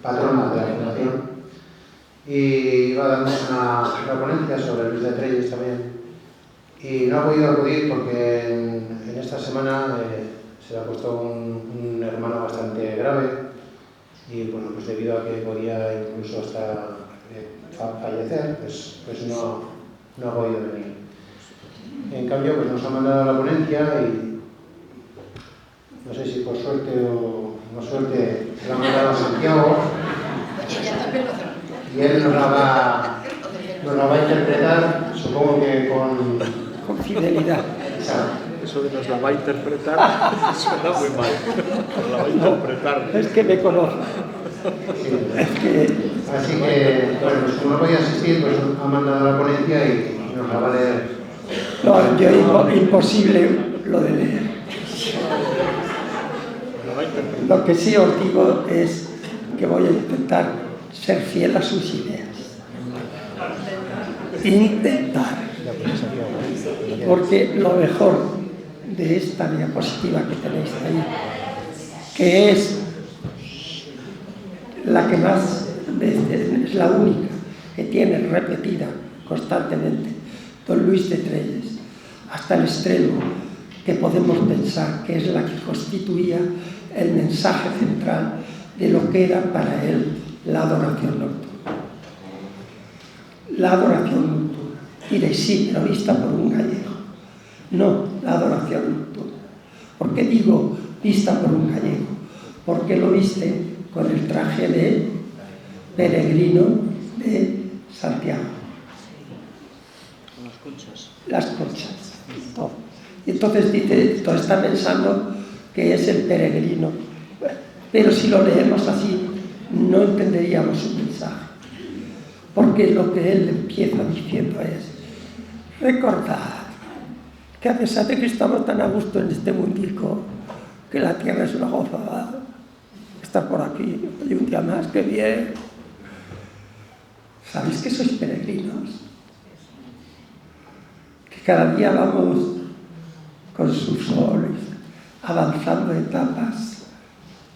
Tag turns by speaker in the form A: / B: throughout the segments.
A: patrona de la Fundación, y iba a darnos una ponencia sobre Luis de Trelles también. Y no ha podido acudir porque en esta semana se le ha puesto un hermano bastante grave y bueno, pues debido a que podía incluso hasta fallecer, pues no ha podido venir. En cambio, pues nos ha mandado a la ponencia y no sé si por suerte o no suerte se la ha mandado a Santiago y él nos la va a interpretar, supongo que con
B: fidelidad.
C: Eso de nos la va a interpretar suena muy mal. Nos la va a interpretar.
B: Es que me conozco.
A: Sí. Así que, bueno, pues como no podía asistir, pues ha mandado a la ponencia y nos la va a leer.
B: No, yo imposible lo de leer. Lo que sí os digo es que voy a intentar ser fiel a sus ideas. Intentar. Porque lo mejor de esta diapositiva que tenéis ahí, que es la que más, es la única que tiene repetida constantemente don Luis de Trelles, hasta el extremo que podemos pensar que es la que constituía el mensaje central de lo que era para él la adoración nocturna. La adoración nocturna. Diréis, sí, pero vista por un gallego. No, la adoración nocturna. ¿Por qué digo vista por un gallego? Porque lo viste con el traje de peregrino de Santiago. Las conchas. Todo. Y entonces dice, todo está pensando que es el peregrino. Pero si lo leemos así, no entenderíamos su mensaje. Porque lo que él empieza diciendo es: recordad que a pesar de que estamos tan a gusto en este mundico, que la tierra es una gozada, estar por aquí y un día más, qué bien. ¿Sabéis que sois peregrinos? Que cada día vamos con sus soles avanzando etapas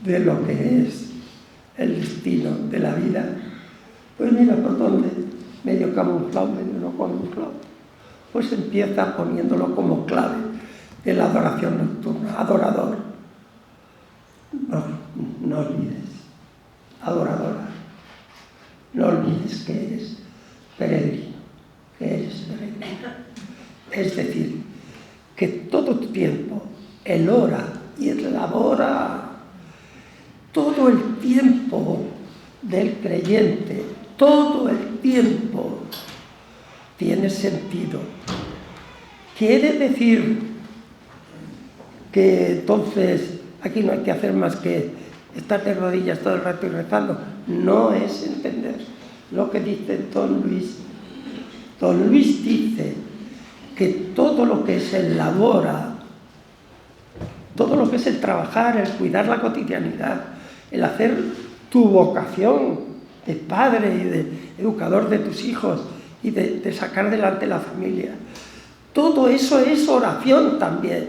B: de lo que es el destino de la vida. Pues mira por dónde, medio camuflado, medio no camuflado. Pues empieza poniéndolo como clave de la adoración nocturna. Adorador. No olvides. Adoradora. No olvides que eres peregrino. Que eres peregrino. Es decir, que todo tu tiempo, el ora y el labora, todo el tiempo del creyente, todo el tiempo tiene sentido. Quiere decir que entonces aquí no hay que hacer más que estar de rodillas todo el rato y rezando. No es entender lo que dice don Luis. Don Luis dice que todo lo que es el labora, todo lo que es el trabajar, el cuidar la cotidianidad, el hacer tu vocación de padre y de educador de tus hijos y de sacar adelante la familia, todo eso es oración también.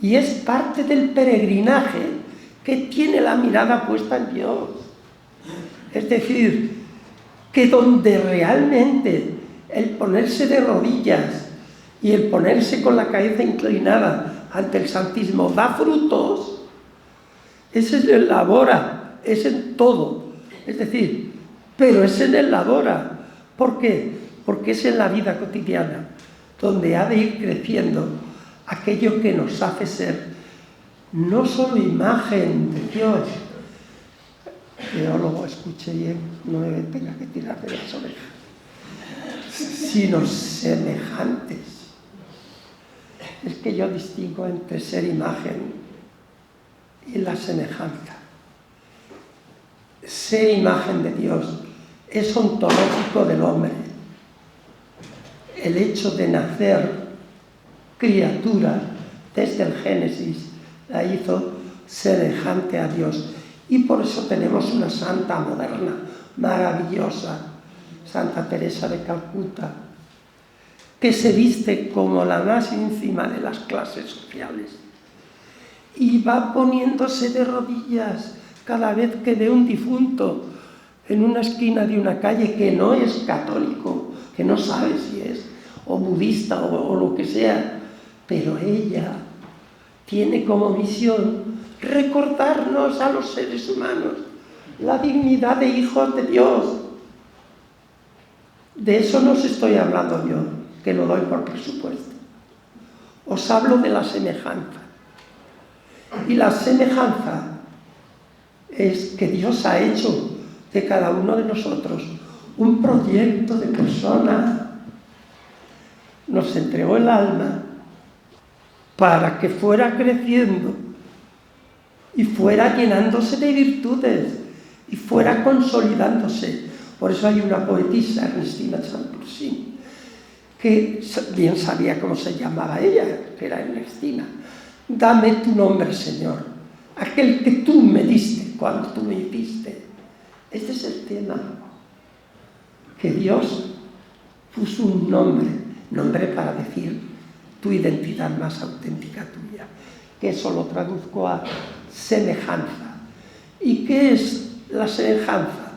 B: Y es parte del peregrinaje que tiene la mirada puesta en Dios. Es decir, que donde realmente el ponerse de rodillas y el ponerse con la cabeza inclinada ante el Santísimo da frutos, ese es el labora, es en todo. Es decir, pero es en el labora. ¿Por qué? Porque es en la vida cotidiana donde ha de ir creciendo aquello que nos hace ser no solo imagen de Dios, teólogo, escuche bien, no me tenga que tirar de las orejas, sino semejantes. Es que yo distingo entre ser imagen y la semejanza. Ser imagen de Dios es ontológico del hombre. El hecho de nacer criatura desde el Génesis la hizo semejante a Dios. Y por eso tenemos una santa moderna, maravillosa, Santa Teresa de Calcuta, que se viste como la más ínfima de las clases sociales y va poniéndose de rodillas cada vez que ve un difunto en una esquina de una calle que no es católico, que no sabe si es, o budista o lo que sea, pero ella tiene como misión recordarnos a los seres humanos la dignidad de hijos de Dios. De eso no os estoy hablando yo, que lo doy por presupuesto. Os hablo de la semejanza. Y la semejanza es que Dios ha hecho de cada uno de nosotros un proyecto de persona. Nos entregó el alma para que fuera creciendo y fuera llenándose de virtudes y fuera consolidándose. Por eso hay una poetisa, Ernestina Champoussin, que bien sabía cómo se llamaba ella, que era Ernestina. Dame tu nombre, Señor, aquel que tú me diste cuando tú me hiciste. Este es el tema, que Dios puso un nombre para decir tu identidad más auténtica tuya, que eso lo traduzco a semejanza. ¿Y qué es la semejanza?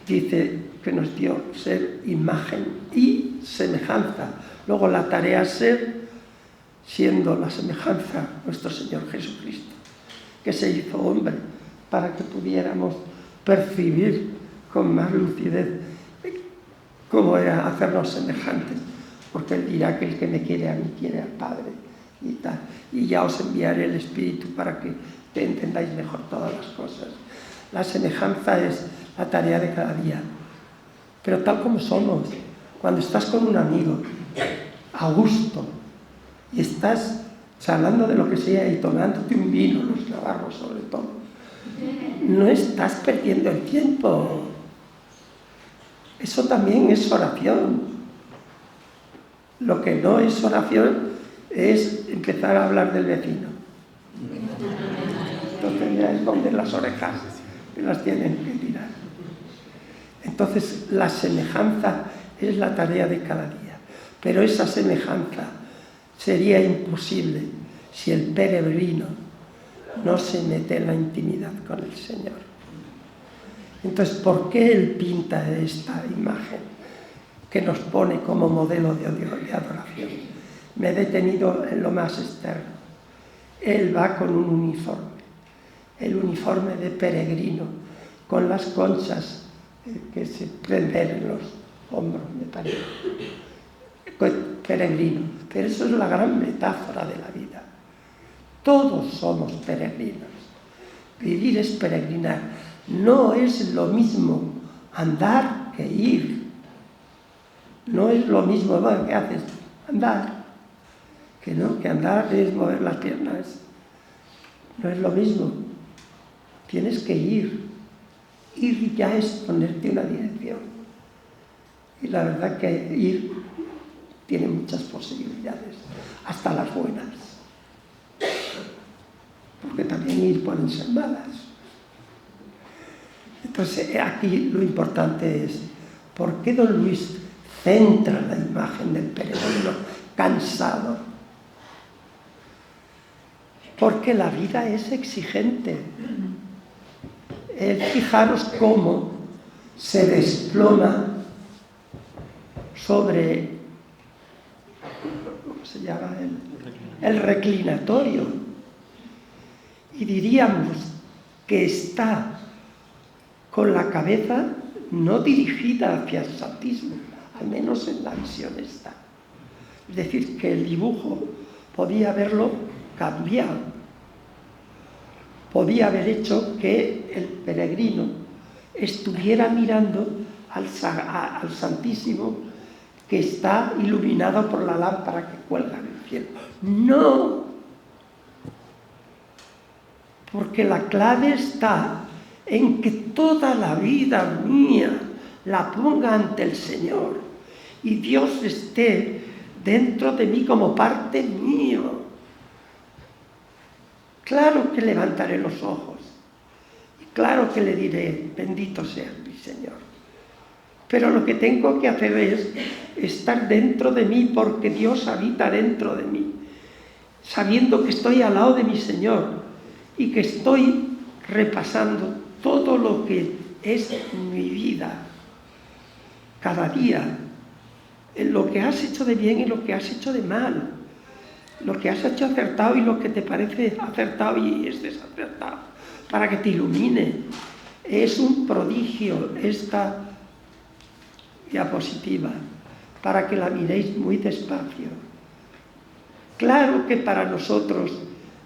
B: Dice que nos dio ser, imagen y semejanza. Luego la tarea es ser, siendo la semejanza nuestro Señor Jesucristo, que se hizo hombre para que pudiéramos percibir con más lucidez cómo era hacernos semejantes, porque Él dirá que el que me quiere a mí quiere al Padre y tal. Y ya os enviaré el Espíritu para que entendáis mejor todas las cosas. La semejanza es la tarea de cada día, pero tal como somos, cuando estás con un amigo a gusto y estás charlando de lo que sea y tomándote un vino, los navarros sobre todo, no estás perdiendo el tiempo. Eso también es oración. Lo que no es oración es empezar a hablar del vecino. Entonces ya es donde las orejas las tienen que tirar. Entonces la semejanza es la tarea de cada día, pero esa semejanza sería imposible si el peregrino no se mete en la intimidad con el Señor. Entonces, ¿por qué Él pinta esta imagen que nos pone como modelo de adoración? Me he detenido en lo más externo. Él va con un uniforme, el uniforme de peregrino, con las conchas que se prenden en los hombros, me parece. Peregrino. Pero eso es la gran metáfora de la vida. Todos somos peregrinos. Vivir es peregrinar. No es lo mismo andar que ir. No es lo mismo, ¿qué haces? Andar. Que no, que andar es mover las piernas. No es lo mismo. Tienes que ir. Ir ya es ponerte una dirección. Y la verdad que ir tiene muchas posibilidades, hasta las buenas. Porque también ir pueden ser malas. Entonces, aquí lo importante es, ¿por qué don Luis centra la imagen del peregrino cansado? Porque la vida es exigente. Fijaros cómo se desploma sobre, ¿cómo se llama? El reclinatorio. Y diríamos que está con la cabeza no dirigida hacia el Santísimo, al menos en la visión está. Es decir, que el dibujo podía haberlo cambiado. Podía haber hecho que el peregrino estuviera mirando al Santísimo, que está iluminado por la lámpara que cuelga en el cielo. ¡No! Porque la clave está en que toda la vida mía la ponga ante el Señor y Dios esté dentro de mí como parte mío. Claro que levantaré los ojos y claro que le diré, bendito sea mi Señor. Pero lo que tengo que hacer es estar dentro de mí, porque Dios habita dentro de mí, sabiendo que estoy al lado de mi Señor y que estoy repasando todo lo que es mi vida, cada día, en lo que has hecho de bien y lo que has hecho de mal, lo que has hecho acertado y lo que te parece acertado y es desacertado, para que te ilumine. Es un prodigio esta diapositiva, para que la miréis muy despacio. Claro que para nosotros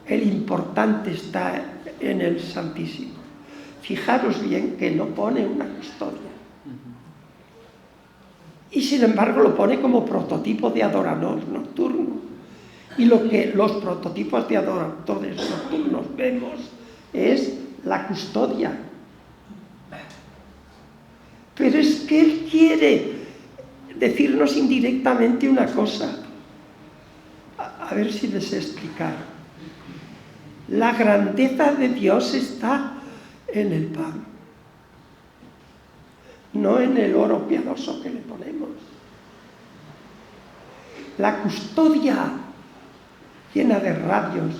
B: el importante está en el Santísimo. Fijaros bien que no pone una custodia. Y sin embargo lo pone como prototipo de adorador nocturno. Y lo que los prototipos de adoradores nocturnos vemos es la custodia. Pero es que él quiere decirnos indirectamente una cosa. A ver si les sé explicar. La grandeza de Dios está en el pan, no en el oro piadoso que le ponemos. La custodia llena de radios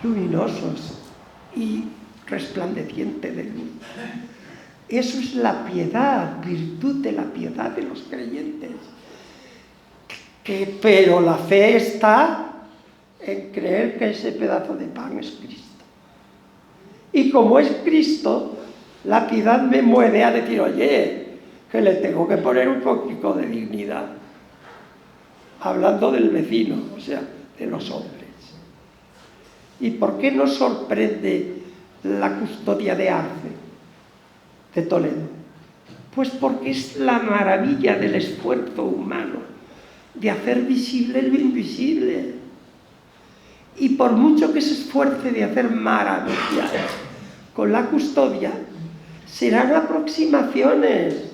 B: luminosos y resplandeciente de luz. Eso es la piedad, virtud de la piedad de los creyentes. Pero la fe está en creer que ese pedazo de pan es Cristo. Y como es Cristo, la piedad me mueve a decir, oye, que le tengo que poner un poquito de dignidad. Hablando del vecino, o sea, de los hombres. ¿Y por qué nos sorprende la custodia de Arce, de Toledo? Pues porque es la maravilla del esfuerzo humano de hacer visible lo invisible. Y por mucho que se esfuerce de hacer maravillas con la custodia, serán aproximaciones,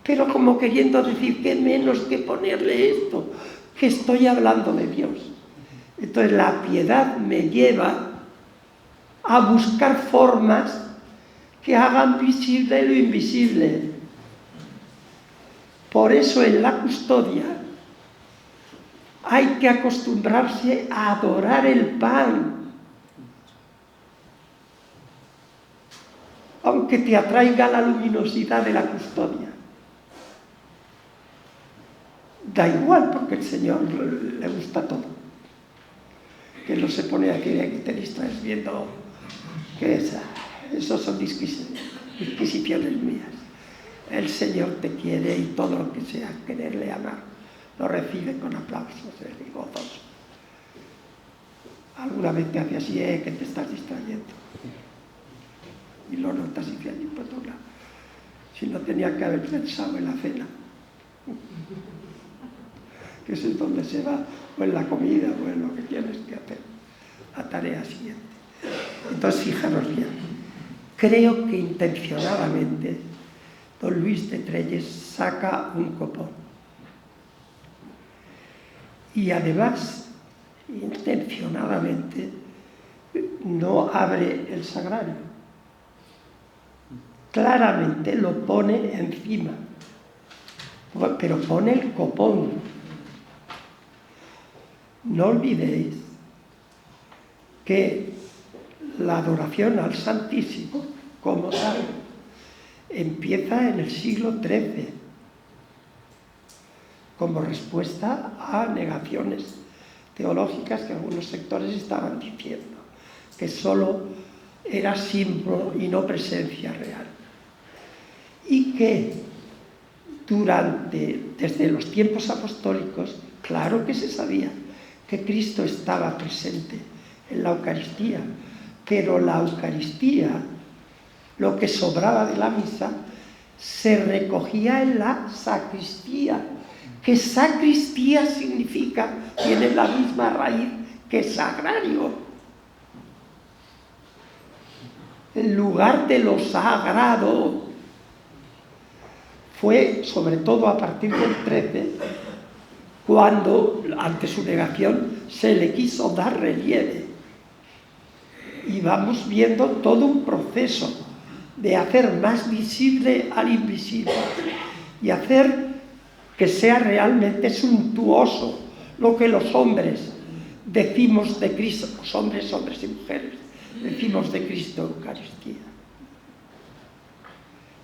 B: pero como queriendo decir que menos que ponerle esto, que estoy hablando de Dios. Entonces la piedad me lleva a buscar formas que hagan visible lo invisible. Por eso en la custodia hay que acostumbrarse a adorar el pan, aunque te atraiga la luminosidad de la custodia. Da igual, porque el Señor le gusta todo. Que no se pone aquí que te distraes viendo que eso son disquisiciones mías. El Señor te quiere y todo lo que sea quererle amar lo recibe con aplausos y gozoso. Alguna vez te hace así, que te estás distrayendo. Y lo notas y dices, allí por otro lado. Si no tenía que haber pensado en la cena. Que eso es donde se va, o en la comida, o en lo que tienes que hacer. La tarea siguiente. Entonces, fijaros bien. Creo que intencionadamente don Luis de Trelles saca un copón. Y además, intencionadamente, no abre el sagrario. Claramente lo pone encima, pero pone el copón. No olvidéis que la adoración al Santísimo, como tal, empieza en el siglo XIII, como respuesta a negaciones teológicas que algunos sectores estaban diciendo, que solo era símbolo y no presencia real. Y que desde los tiempos apostólicos, claro que se sabía que Cristo estaba presente en la Eucaristía, pero la Eucaristía, lo que sobraba de la misa, se recogía en la sacristía, que sacristía tiene la misma raíz que sagrario. El lugar de lo sagrado fue, sobre todo a partir del 13, cuando, ante su negación, se le quiso dar relieve. Y vamos viendo todo un proceso de hacer más visible al invisible y hacer que sea realmente suntuoso lo que los hombres decimos de Cristo, los hombres y mujeres, decimos de Cristo Eucaristía.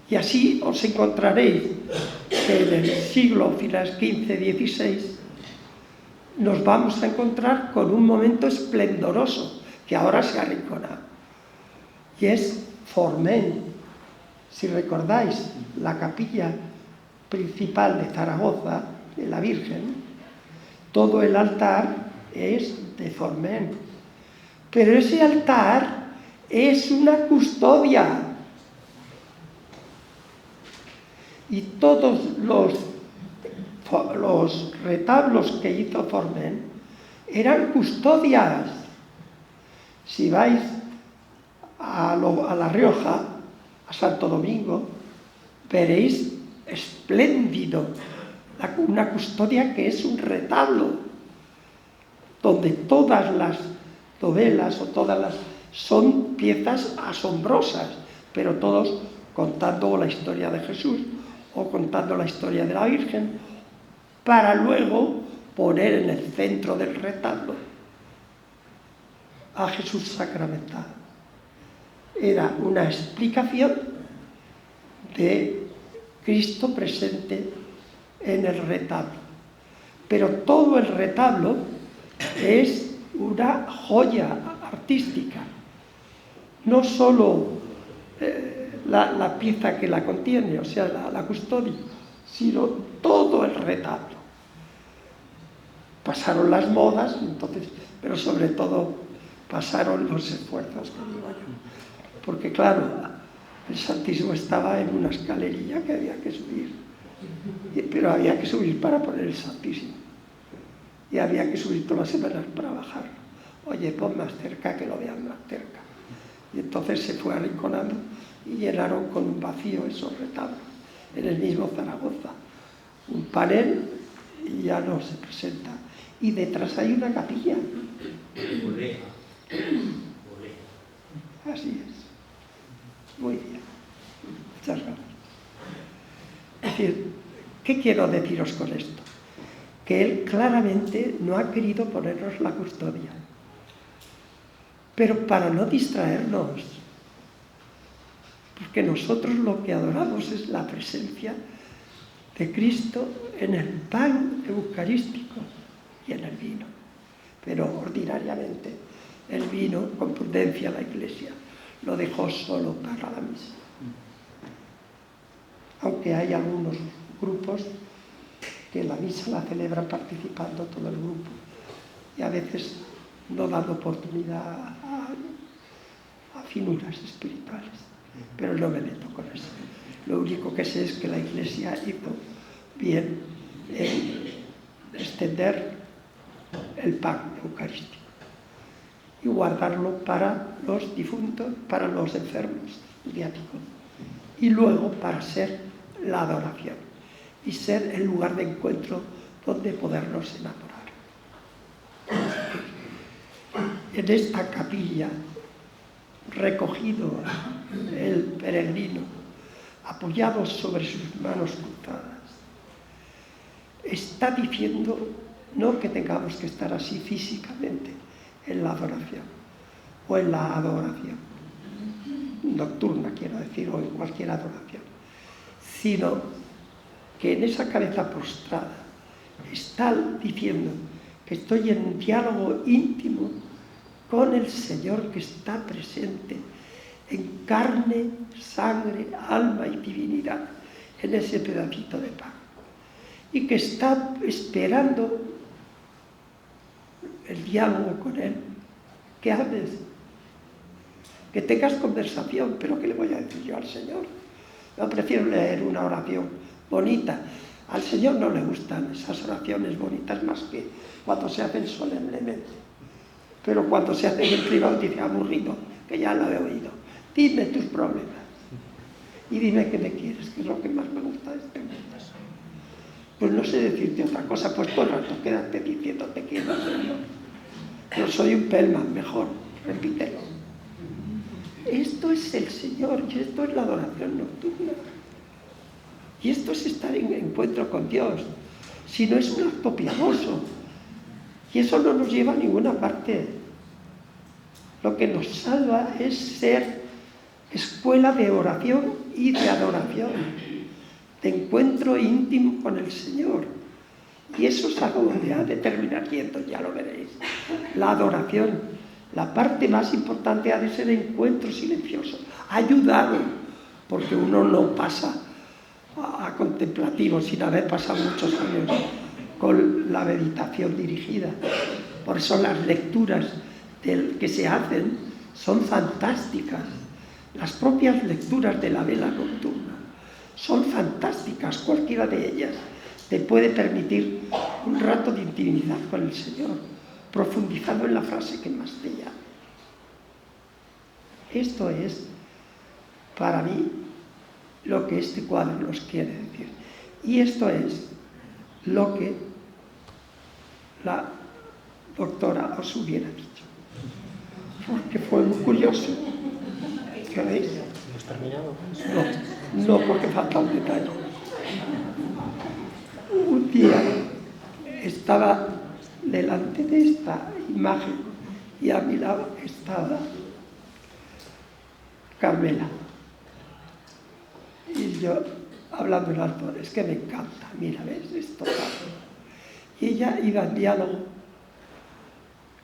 B: Y así os encontraréis que en el siglo XV-XVI nos vamos a encontrar con un momento esplendoroso que ahora se ha arrinconado. Y es Forment. Si recordáis, la capilla principal de Zaragoza, de la Virgen, todo el altar es de Forment. Pero ese altar es una custodia. Y todos los retablos que hizo Forment eran custodias. Si vais a La Rioja, a Santo Domingo, veréis espléndido una custodia que es un retablo, donde todas las dovelas o todas las son piezas asombrosas, pero todos contando la historia de Jesús o contando la historia de la Virgen, para luego poner en el centro del retablo a Jesús sacramentado. Era una explicación de Cristo presente en el retablo. Pero todo el retablo es una joya artística. No solo la pieza que la contiene, o sea, la custodia, sino todo el retablo. Pasaron las modas, entonces, pero sobre todo pasaron los esfuerzos, que digo yo. Porque claro, el Santísimo estaba en una escalerilla que había que subir, pero había que subir para poner el Santísimo. Y había que subir todas las semanas para bajarlo. Oye, pon más cerca, que lo vean más cerca. Y entonces se fue arrinconando y llenaron con un vacío esos retablos. En el mismo Zaragoza, un panel y ya no se presenta. Y detrás hay una capilla. Así es. Muy bien. Muchas gracias. Es decir, ¿qué quiero deciros con esto? Que él claramente no ha querido ponernos la custodia. Pero para no distraernos, porque nosotros lo que adoramos es la presencia de Cristo en el pan eucarístico y en el vino. Pero ordinariamente el vino, con prudencia, la Iglesia lo dejó solo para la misa. Aunque hay algunos grupos que la misa la celebran participando todo el grupo y a veces no dan oportunidad a finuras espirituales. Pero no me meto con eso. Lo único que sé es que la Iglesia hizo bien en extender el pan eucarístico y guardarlo para los difuntos, para los enfermos diáticos, y luego para ser la adoración y ser el lugar de encuentro donde podernos enamorar. En esta capilla, recogido el peregrino, apoyado sobre sus manos cruzadas, está diciendo no que tengamos que estar así físicamente en la adoración o en la adoración nocturna, quiero decir, o en cualquier adoración, sino que en esa cabeza prostrada está diciendo que estoy en un diálogo íntimo con el Señor que está presente en carne, sangre, alma y divinidad en ese pedacito de pan, y que está esperando el diálogo con Él, que hables, que tengas conversación. Pero ¿qué le voy a decir yo al Señor? Yo prefiero leer una oración bonita. Al Señor no le gustan esas oraciones bonitas más que cuando se hacen solemnemente. Pero cuando se hacen en privado dice aburrido, que ya lo he oído. Dime tus problemas y dime que me quieres, que es lo que más me gusta de este mundo. Pues no sé decirte otra cosa, pues todo el rato quédate diciendo te quiero, Señor. Yo soy un pelman, mejor, repítelo. Esto es el Señor y esto es la adoración nocturna. Y esto es estar en encuentro con Dios. Si no es un acto piadoso. Y eso no nos lleva a ninguna parte. Lo que nos salva es ser escuela de oración y de adoración, de encuentro íntimo con el Señor. Y eso es a donde ha de terminar yendo, ya lo veréis. La adoración, la parte más importante ha de ser encuentro silencioso, ayudado, porque uno no pasa a contemplativo sin haber pasado muchos años con la meditación dirigida. Por eso las lecturas que se hacen son fantásticas. Las propias lecturas de la vela nocturna son fantásticas, cualquiera de ellas te puede permitir un rato de intimidad con el Señor, profundizando en la frase que más te llama. Esto es, para mí, lo que este cuadro nos quiere decir. Y esto es lo que la doctora os hubiera dicho. Porque fue muy curioso. ¿Qué veis?
C: ¿Hemos terminado?
B: No, porque falta un detalle. Un día estaba delante de esta imagen y a mi lado estaba Carmela. Y yo, hablando en alto, es que me encanta, mira, ¿ves? Esto tal. Y ella iba en diálogo,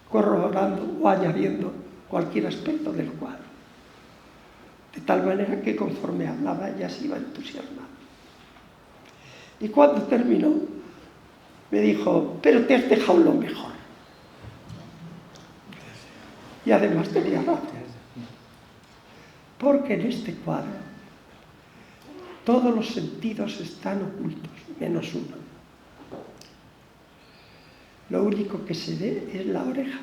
B: corroborando o añadiendo cualquier aspecto del cuadro. De tal manera que conforme hablaba ella se iba entusiasmando. Y cuando terminó, me dijo, pero te has dejado lo mejor. Y además tenía razón. Porque en este cuadro todos los sentidos están ocultos, menos uno. Lo único que se ve es la oreja.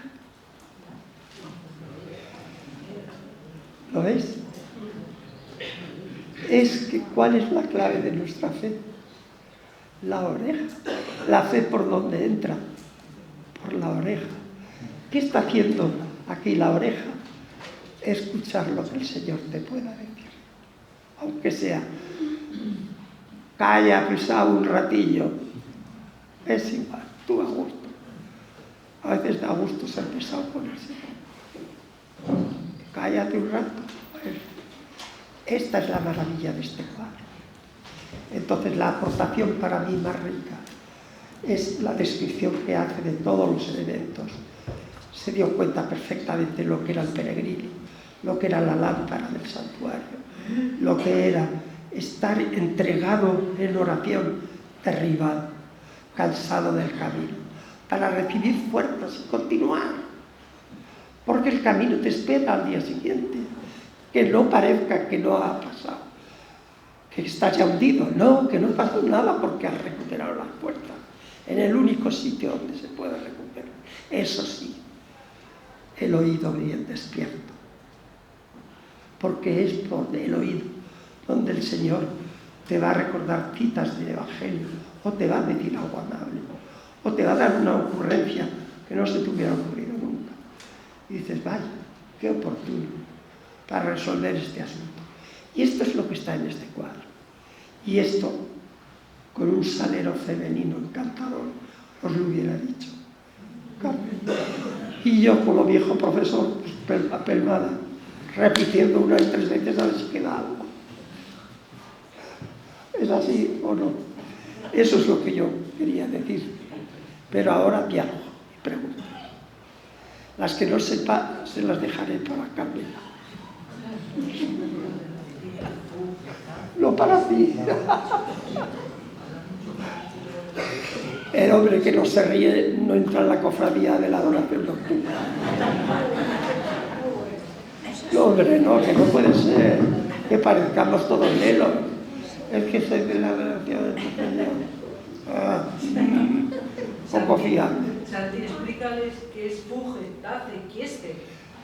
B: ¿Lo veis? ¿Cuál es la clave de nuestra fe? La oreja. La fe por donde entra, por la oreja. ¿Qué está haciendo aquí la oreja? Escuchar lo que el Señor te pueda decir. Aunque sea, calla, pesado un ratillo. Es igual, tú a gusto. A veces da gusto ser pesado con el Señor. Cállate un rato. Esta es la maravilla de este cuadro. Entonces la aportación para mí más rica es la descripción que hace de todos los elementos. Se dio cuenta perfectamente lo que era el peregrino, lo que era la lámpara del santuario, lo que era estar entregado en oración, derribado, cansado del camino, para recibir fuerzas y continuar. Porque el camino te espera al día siguiente. Que no parezca que no ha pasado, que estás ya hundido. No, que no pasó nada porque has recuperado las fuerzas en el único sitio donde se puede recuperar. Eso sí, el oído bien despierto. Porque es por el oído donde el Señor te va a recordar citas del Evangelio, o te va a decir algo amable, o te va a dar una ocurrencia que no se te hubiera ocurrido nunca. Y dices, vaya, qué oportuno para resolver este asunto. Y esto es lo que está en este cuadro. Y esto, con un salero femenino encantador, os lo hubiera dicho Carmen. Y yo, como viejo profesor, pues, apelmada, repitiendo una y tres veces a ver si queda algo. ¿Es así o no? Eso es lo que yo quería decir. Pero ahora diálogo y preguntas. Las que no sepa, se las dejaré para Carmen. No para ti. El hombre que no se ríe no entra en la cofradía de la adoración nocturna. No, hombre, no, que no puede ser que parezcamos todos lelos. Es que soy de la adoración del Señor. Poco fiable.
D: Santi, explícales qué es fuge, tace, quieste.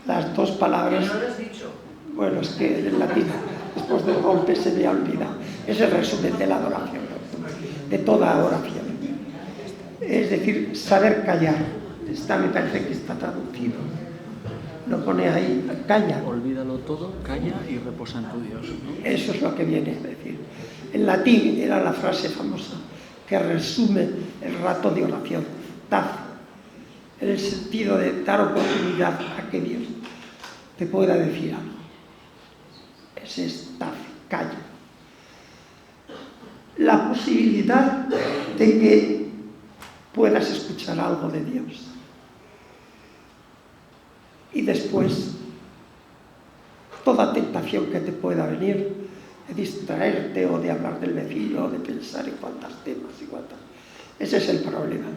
B: Las dos palabras.
D: ¿No lo has dicho?
B: Bueno, es que en latín, después del golpe se me ha olvidado. Es el resumen de la adoración, de toda oración. Es decir, saber callar. Me parece que está traducido. Lo pone ahí, calla.
C: Olvídalo todo, calla y reposa en tu Dios, ¿no?
B: Eso es lo que viene a decir. En latín era la frase famosa que resume el rato de oración. Taz, en el sentido de dar oportunidad a que Dios te pueda decir algo. Ese es tafe, calla. La posibilidad de que puedas escuchar algo de Dios. Y después, toda tentación que te pueda venir, de distraerte o de hablar del vecino, o de pensar en cuántos temas y cuántas. Ese es el problema.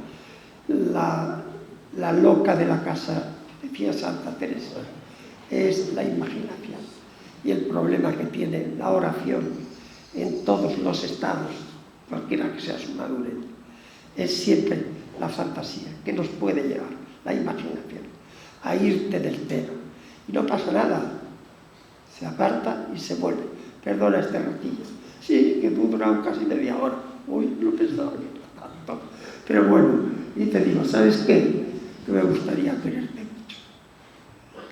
B: La loca de la casa, decía Santa Teresa, es la imaginación. Y el problema que tiene la oración en todos los estados, cualquiera que sea su madurez, es siempre la fantasía que nos puede llevar, la imaginación, a irte del tema. Y no pasa nada, se aparta y se vuelve. Perdona este ratillo. Sí, que tú durado casi media hora. Uy, no pensaba que era tanto. Pero bueno, y te digo, ¿sabes qué? Que me gustaría quererte mucho.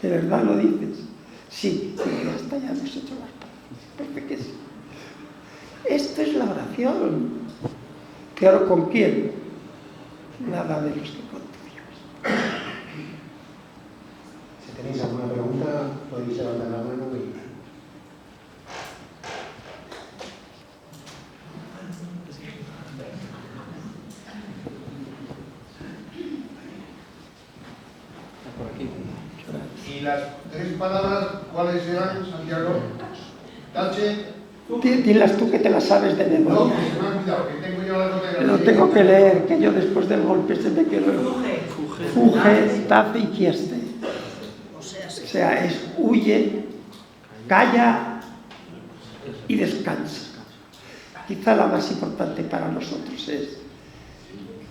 B: ¿De verdad lo dices? Sí, y hasta ya hemos hecho las paces. Porque ¿qué es? Esto es la oración. ¿Que oro con quién? Nada menos que con tu Dios.
A: Si tenéis alguna pregunta, podéis levantar la mano y...
E: ¿Y las 3 palabras cuáles serán, Santiago? Tache.
B: Dilas tú que te las sabes de
E: No,
B: memoria.
E: que se me ha olvidado, que tengo yo la nota de
B: Lo tengo que leer, que yo después del golpe se me quedó. Fuge, tafe y quieste. O sea, es huye, calla y descansa. Quizá la más importante para nosotros es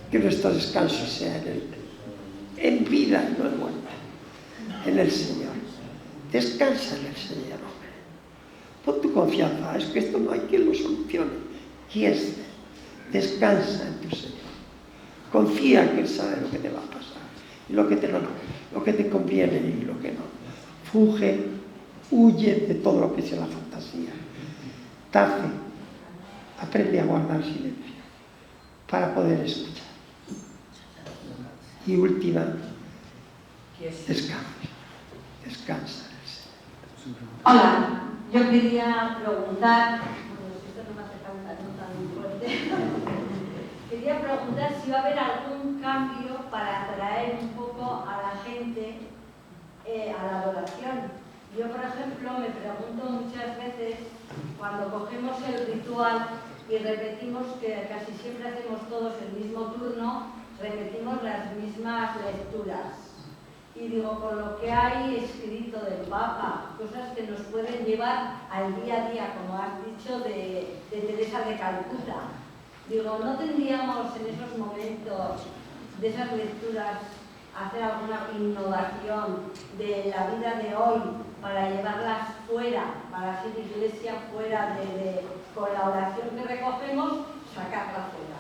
B: que nuestro descanso sea en vida y no en muerte, en el Señor. Descansa en el Señor, hombre. Pon tu confianza, es que esto no hay quien lo solucione. Quieste, descansa en tu Señor. Confía que Él sabe lo que te va a pasar, y lo que te conviene y lo que no. Fuge, huye de todo lo que sea la fantasía. Tace, aprende a guardar silencio para poder escuchar. Y última, descansa. Descansa en el Señor.
F: Hola, yo quería preguntar, bueno, esto no me hace falta, no tan fuerte. Quería preguntar si va a haber algún cambio para atraer un poco a la gente a la adoración. Yo, por ejemplo, me pregunto muchas veces, cuando cogemos el ritual y repetimos, que casi siempre hacemos todos el mismo turno, repetimos las mismas lecturas. Y digo, con lo que hay escrito del Papa, cosas que nos pueden llevar al día a día, como has dicho, de Teresa de Calcuta. Digo, ¿no tendríamos en esos momentos de esas lecturas hacer alguna innovación de la vida de hoy para llevarlas fuera, para ser iglesia fuera con la oración que recogemos, sacarla fuera?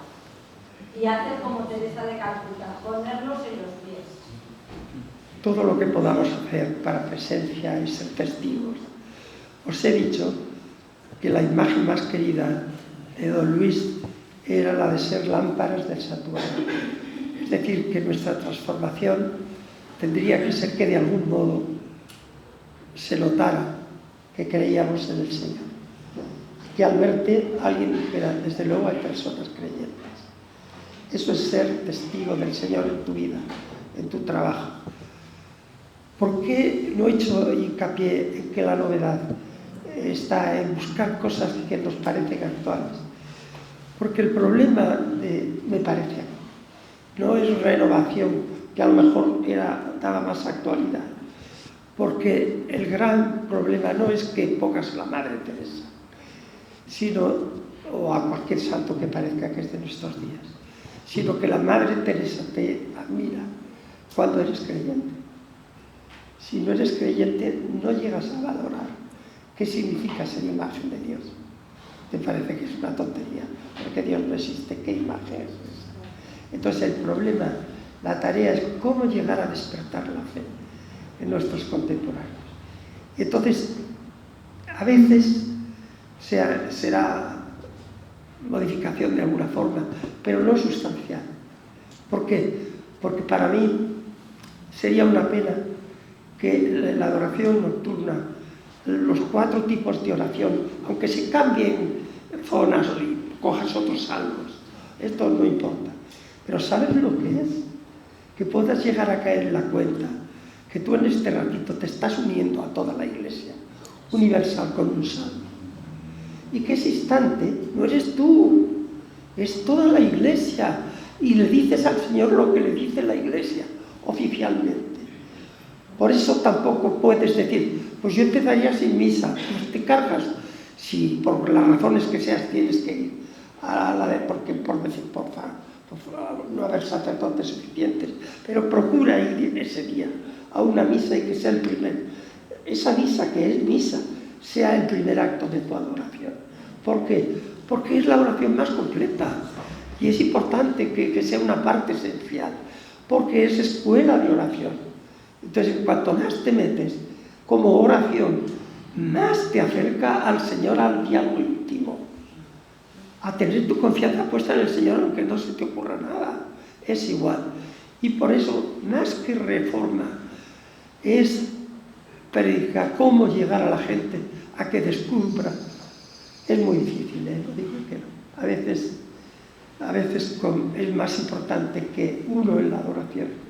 F: Y hacer como Teresa de Calcuta, ponernos en los pies.
B: Todo lo que podamos hacer para presencia y ser testigos. Os he dicho que la imagen más querida de don Luis era la de ser lámparas del santuario. Es decir, que nuestra transformación tendría que ser que de algún modo se notara que creíamos en el Señor. Que al verte alguien dijera, desde luego hay personas creyentes. Eso es ser testigo del Señor en tu vida, en tu trabajo. ¿Por qué no he hecho hincapié en que la novedad está en buscar cosas que nos parecen actuales? Porque el problema, me parece, no es renovación, que a lo mejor daba más actualidad. Porque el gran problema no es que pongas a la Madre Teresa, sino, o a cualquier santo que parezca que es de nuestros días, sino que la Madre Teresa te admira cuando eres creyente. Si no eres creyente, no llegas a valorar qué significa ser imagen de Dios. Te parece que es una tontería, porque Dios no existe. ¿Qué imagen es esa? Entonces el problema, la tarea es cómo llegar a despertar la fe en nuestros contemporáneos. Y entonces, a veces será modificación de alguna forma, pero no sustancial. ¿Por qué? Porque para mí sería una pena que la adoración nocturna, los 4 tipos de oración, aunque se cambien zonas y cojas otros salmos, esto no importa. Pero ¿sabes lo que es? Que puedas llegar a caer en la cuenta que tú en este ratito te estás uniendo a toda la Iglesia universal con un salmo. Y que ese instante no eres tú, es toda la Iglesia. Y le dices al Señor lo que le dice la Iglesia oficialmente. Por eso tampoco puedes decir, pues yo empezaría sin misa, pues te cargas. Si por las razones que seas tienes que ir a la de, porque por no haber sacerdotes suficientes, pero procura ir ese día a una misa y que sea el primer, esa misa que es misa, sea el primer acto de tu adoración. ¿Por qué? Porque es la oración más completa y es importante que sea una parte esencial, porque es escuela de oración. Entonces, cuanto más te metes como oración, más te acerca al Señor, al diálogo íntimo, a tener tu confianza puesta en el Señor, aunque no se te ocurra nada, es igual. Y por eso, más que reforma, es predicar cómo llegar a la gente a que descubra. Es muy difícil, no digo que no. A veces es más importante que uno en la adoración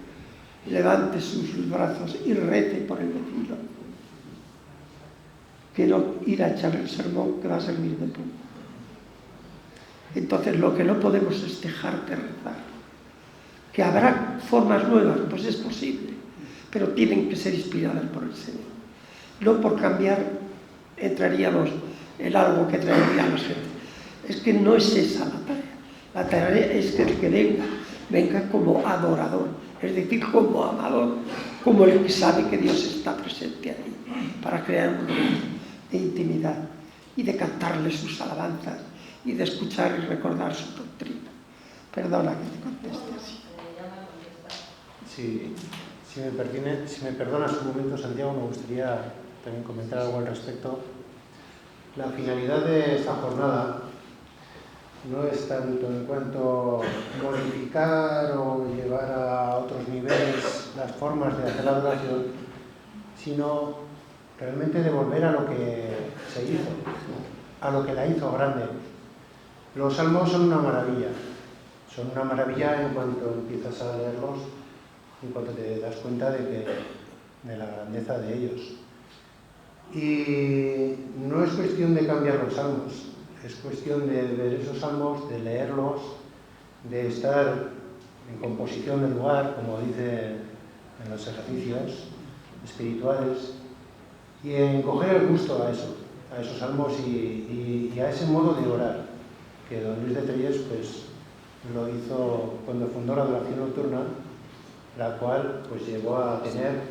B: levante sus brazos y rece por el vecino, que no ir a echar el sermón que va a servir de poco. Entonces lo que no podemos es dejar de rezar. Que habrá formas nuevas, pues es posible, pero tienen que ser inspiradas por el Señor. No por cambiar entraríamos en algo que traería a la gente. Es que no es esa la tarea. La tarea es que el que venga como adorador, es decir, como amador, como el que sabe que Dios está presente ahí, para crear un lugar de intimidad y de cantarle sus alabanzas y de escuchar y recordar su doctrina. Perdona que te conteste así.
A: Sí, si me perdonas un momento, Santiago, me gustaría también comentar algo al respecto. La finalidad de esta jornada no es tanto en cuanto modificar o llevar a otros niveles las formas de hacer la adoración, sino realmente de volver a lo que se hizo, a lo que la hizo grande. Los salmos son una maravilla en cuanto empiezas a leerlos, en cuanto te das cuenta de la grandeza de ellos. Y no es cuestión de cambiar los salmos, es cuestión de ver esos salmos, de leerlos, de estar en composición del lugar, como dice en los ejercicios espirituales, y en coger el gusto a esos salmos y a ese modo de orar, que don Luis de Trelles pues, lo hizo cuando fundó la adoración nocturna, la cual pues llegó a tener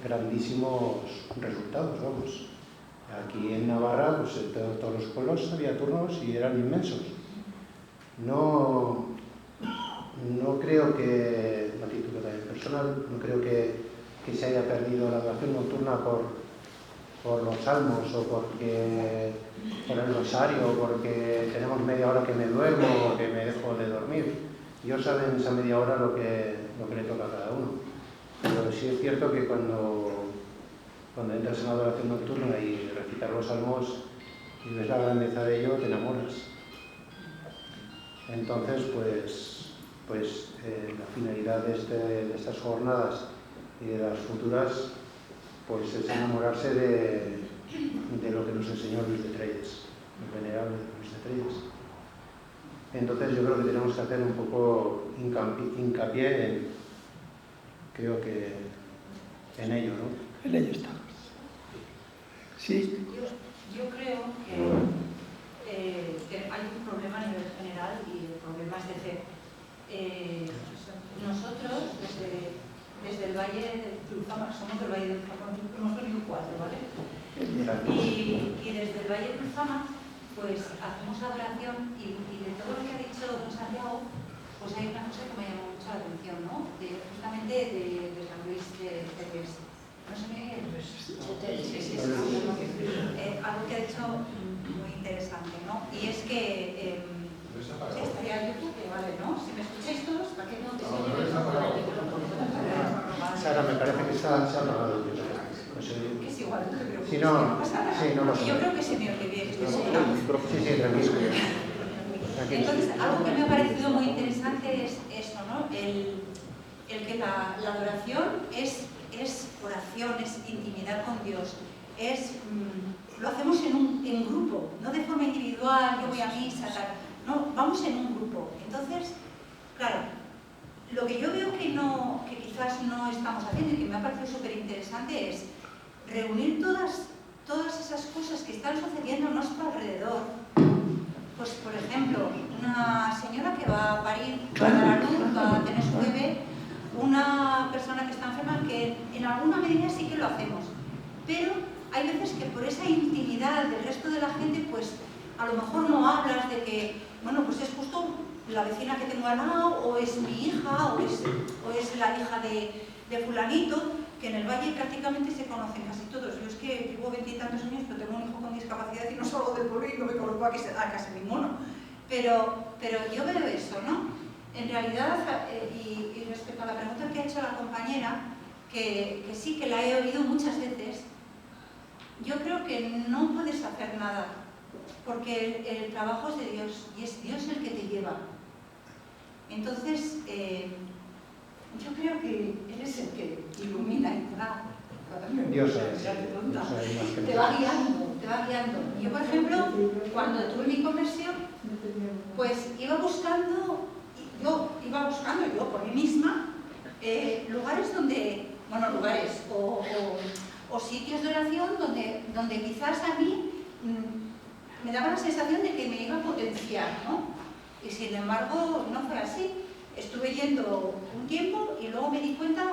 A: grandísimos resultados, vamos. Aquí en Navarra, pues en todos los pueblos había turnos y eran inmensos. No creo que, a título también personal, no creo que se haya perdido la adoración nocturna por los salmos o por el rosario, o porque tenemos media hora que me duermo o que me dejo de dormir. Dios sabe en esa media hora lo que le toca a cada uno. Pero sí es cierto que cuando entras en la adoración nocturna y recitar los salmos y ves la grandeza de ello, te enamoras. Entonces, pues la finalidad de estas jornadas y de las futuras, pues es enamorarse de lo que nos enseñó Luis de Trelles, el venerable Luis de Trelles. Entonces yo creo que tenemos que hacer un poco hincapié creo que en ello, ¿no?
B: En ello estamos. Sí.
D: Yo creo que hay un problema a nivel general y el problema es de fe. Nosotros, desde el Valle del Cruzama, somos del Valle del Cruzama, hemos venido 4, ¿vale? Y desde el Valle del Cruzama, pues hacemos adoración y de todo lo que ha dicho don Santiago, pues hay una cosa que me llama mucho la atención, ¿no? Justamente de San Luis de Trelles. No sé qué algo que ha dicho muy interesante, ¿no? Y es que estaría YouTube, vale, ¿no? Si me escucháis todos, ¿para qué no?
A: Sara, me parece que se ha apagado. pues
D: Que es igual, no te preocupes,
A: si
D: que
A: no,
D: no pasa nada.
A: sí, no pasa
D: Y yo
A: nada.
D: creo que se me oye bien, estoy
C: El
D: segura.
C: micrófono.
A: Sí, tranquilo.
D: Entonces, algo que me ha parecido muy interesante es eso, ¿no? El que la adoración es oración, es intimidad con Dios, lo hacemos en grupo, no de forma individual, yo voy a misa, tal. No, vamos en un grupo. Entonces, claro, lo que yo veo que quizás no estamos haciendo y que me ha parecido súper interesante es reunir todas esas cosas que están sucediendo a nuestro alrededor. Pues, por ejemplo, una señora que va a parir, va a dar a luz, va a tener su bebé, una persona que está enferma, que en alguna medida sí que lo hacemos. Pero hay veces que por esa intimidad del resto de la gente, pues a lo mejor no hablas de que, bueno, pues es justo la vecina que tengo al lado, o es mi hija, o es la hija de fulanito, que en el valle prácticamente se conocen casi todos. Yo es que llevo 20 y tantos años, pero tengo un hijo con discapacidad y no salgo del pueblo y no me conozco a casi ninguno. Pero yo veo eso, ¿no? En realidad, y respecto a la pregunta que ha hecho la compañera, que sí que la he oído muchas veces, yo creo que no puedes hacer nada, porque el trabajo es de Dios y es Dios el que te lleva. Entonces, yo creo que Él es el que ilumina y te va.
A: Dios es.
D: Te va guiando. Yo, por ejemplo, cuando tuve mi conversión, pues iba buscando yo por mí misma lugares donde, lugares o sitios de oración donde quizás a mí me daba la sensación de que me iba a potenciar, ¿no? Y sin embargo no fue así. Estuve yendo un tiempo y luego me di cuenta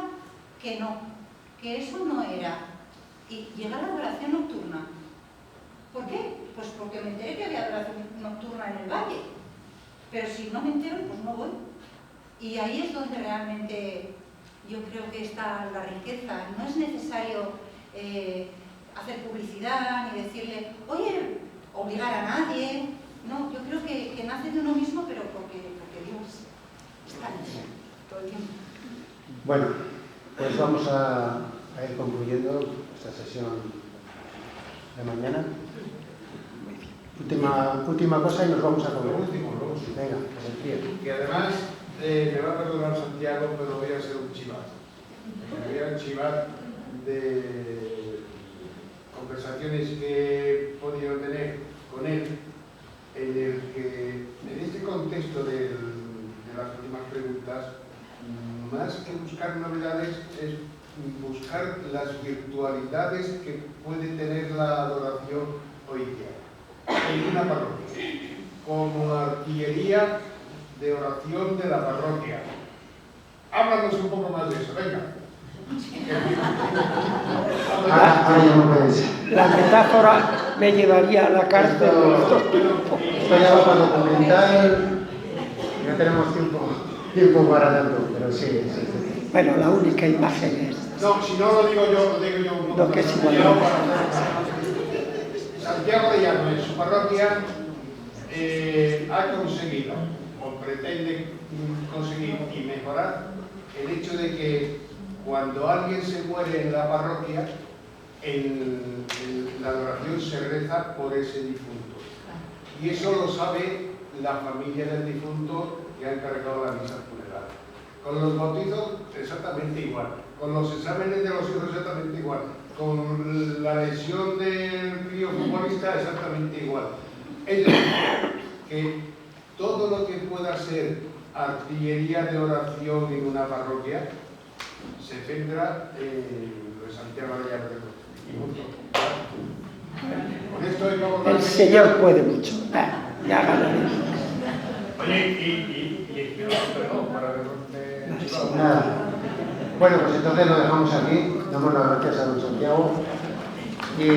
D: que no, que eso no era. Y llega la adoración nocturna. ¿Por qué? Pues porque me enteré que había adoración nocturna en el valle. Pero si no me entero, pues no voy. Y ahí es donde realmente yo creo que está la riqueza. No es necesario hacer publicidad ni decirle, oye, obligar a nadie. No, yo creo que nace de uno mismo, pero porque Dios está ahí todo el tiempo.
A: Bueno, pues vamos a ir concluyendo esta sesión de mañana. Última cosa y nos vamos a comer.
E: Lo último.
A: Venga, pues el pie.
E: Que además, me va a perdonar Santiago, pero voy a ser un chivato. Me voy a chivar de conversaciones que he podido tener con él, en el que, en este contexto de las últimas preguntas, más que buscar novedades, es buscar las virtualidades que puede tener la adoración hoy día en una parroquia, como artillería de oración de la parroquia. Háblanos un poco más de eso, venga.
A: Ahora ya no puede ser.
B: La metáfora me llevaría a la cárcel de estos tiempos.
A: Esto ya va para documental. No tenemos tiempo para tanto, pero sí.
B: Bueno, la única imagen es...
E: No, si no lo digo yo.
B: Lo que es igual.
E: Santiago de Llano, en su parroquia, ha conseguido, o pretende conseguir y mejorar, el hecho de que cuando alguien se muere en la parroquia, en la adoración se reza por ese difunto. Y eso lo sabe la familia del difunto que ha encargado la misa funeral. Con los bautizos, exactamente igual. Con los exámenes de los hijos, exactamente igual. Con la lesión del crío futbolista, exactamente igual. Es decir, que todo lo que pueda ser artillería de oración en una parroquia se centra en lo de Santiago de Llano. Con esto íbamos a...
B: El Señor puede mucho. Ya ganaremos.
E: Oye, y perdón, para que
A: Nada. Bueno, pues entonces lo dejamos aquí. Damos las gracias a don Santiago. Y